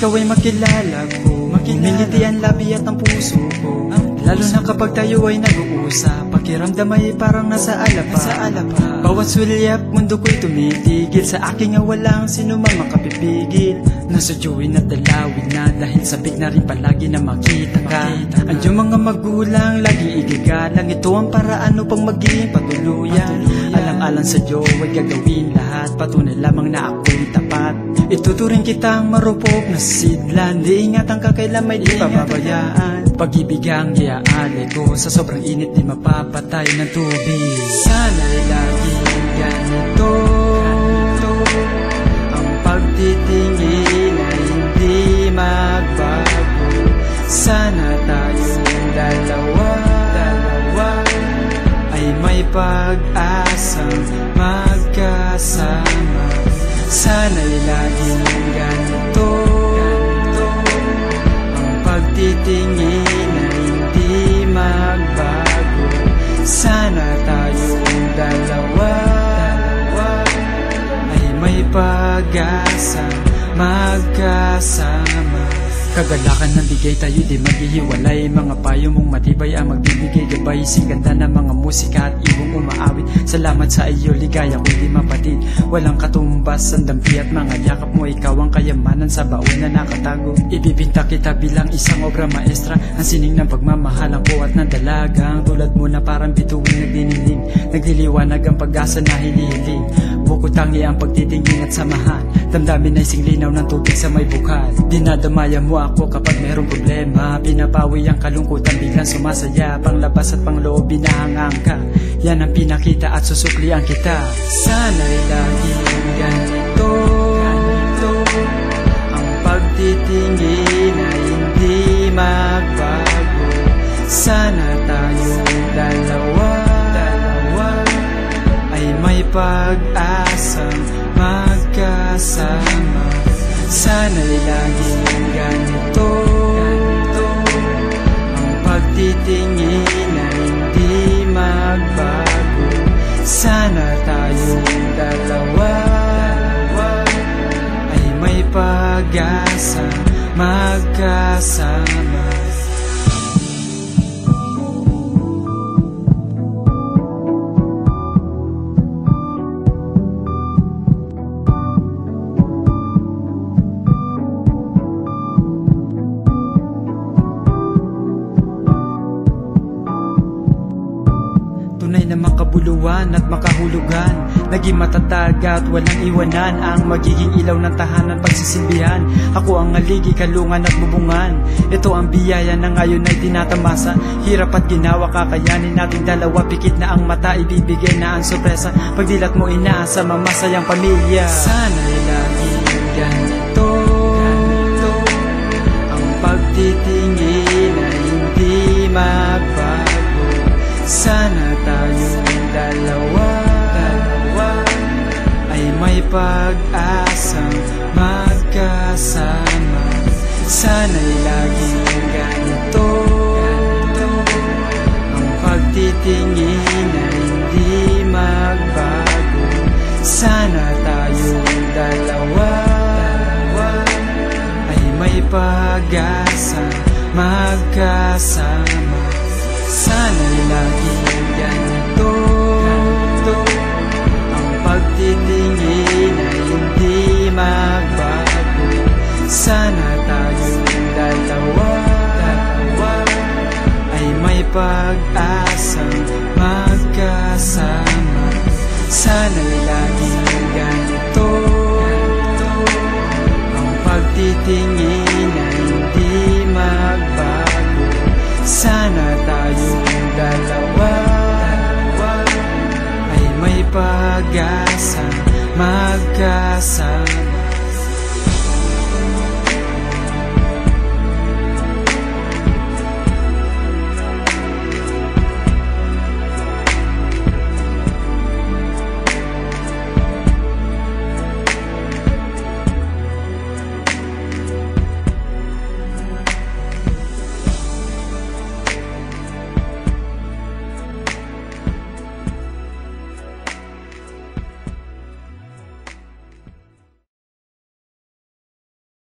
ikaw ay makilala ko, humiliti ang labi at ang puso ko. Lalo na kapag tayo ay nag-uusap, pakiramdam ay parang nasa alapa. Bawat sulyap, mundo ko'y tumitigil. Sa aking walang sino man makapipigil. Nasa joy at dalawin na, dahil sabik na rin palagi na makita ka. Ang iyong mga magulang, lagi igigalang. Ito ang paraan upang maging patuluyan. Alang-alang sa Diyos ay gagawin lahat, patunay lamang na ako'y tapat. Ituturing kitang marupok na sidlan, di ingatan ka kailan may di pababayaan. Pag-ibig ang iaali ko, sa sobrang init di mapapatay ng tubig. Sana'y laging ganito, ang pagtitingin ay hindi magbago. Sana tayong dalawa ay may pag-asang magkasama. Sana'y laging ganito, ang pagtitingin ay hindi magbago. Sana tayong dalawa ay may pag-asa magkasama. Kagalakan ng bigay, tayo di maghihiwalay. Mga payo mong matibay ang magbibigay gabay. Singganda ng mga musika at ibong umaawit. Salamat sa iyo, ligaya ko'y di mapatid. Walang katumbas ang dampi at mga yakap mo. Ikaw ang kayamanan sa baon na nakatago. Ibibinta kita bilang isang obra maestra, ang sining ng pagmamahalan ko at ng dalagang. Tulad mo na parang bituin nagdiniling, nagliliwanag ang pag-asa na hinihiling. Bukod tangi ang pagtitingin at samahan, damdamin ay singlinaw ng tubig sa may bukal. Dinadamaya mo ako kapag merong problema, pinapawi ang kalungkutan biglang sumasaya. Panglabas at pangloob binahangang ka, yan ang pinakita at susuklian kita. Sana'y laging ganito, ang pagtitingin ay hindi magbago. Sana tayong dalawa ay may pag-asang magkasama. Sana'y laging ganito, ang pagtitingin ay hindi magbago. Sana tayong dalawa ay may pag-asa magkasama. Tunay na makabuluhan at makahulugan, naging matatag at walang iwanan, ang magiging ilaw ng tahanan pagsisilbihan. Ako ang haligi, kalungan at bubungan. Ito ang biyaya na ngayon ay tinatamasa. Hirap at ginawa, kakayanin nating dalawa. Pikit na ang mata, ibibigay na ang sorpresa. Pagdilat mo inaasa, mamasayang pamilya. Sana'y laging ganito, ang pagtitingin ay hindi magbago. Sana tayong dalawa ay may pag-asang magkasama. Sana'y laging ganito, ang pagtitingin ay hindi magbago. Sana tayong dalawa ay may pag-asa magkasama. Sana'y laging ganito, ang pagtitingin ay hindi magbago. Sana tayong dalawa ay may pag-asang magkasama. Sana'y laging ganito, ang pagtitingin ay hindi magbago. Sana tayong dalawa ay may pag-asa magkasama.